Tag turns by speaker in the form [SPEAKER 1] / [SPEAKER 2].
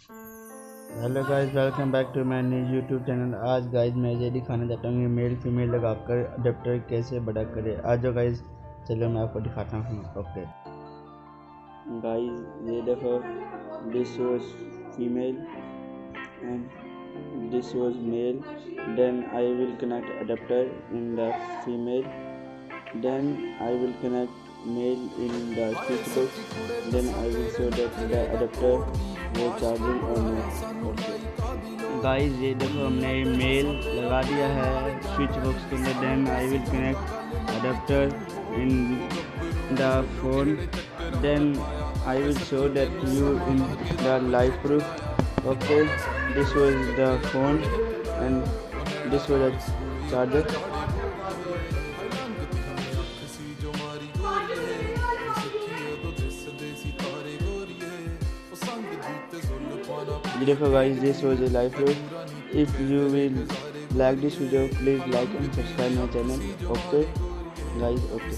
[SPEAKER 1] Hello guys, welcome back to my new YouTube channel. आज guys मैं ये दिखाना चाहता हूँ कि मेल फीमेल लगाकर अडेप्टर कैसे बड़ा करे। आज जो गाइस चलो मैं आपको दिखाता हूँ। ओके गाइस, ये देखो, this was female and this was male. Then I will connect adapter in the female, then I will connect male in the switch box, then I will show that the adapter was charging or not. Okay guys, ये देखो हमने mail लगा दिया है switch box के अंदर। Then I will connect adapter in the phone, then I will show that you in the live proof. Okay, this was the phone and this was the charger. You देखो guys, this was a live vlog. If you will like this video, please like and subscribe my channel. Okay guys, okay.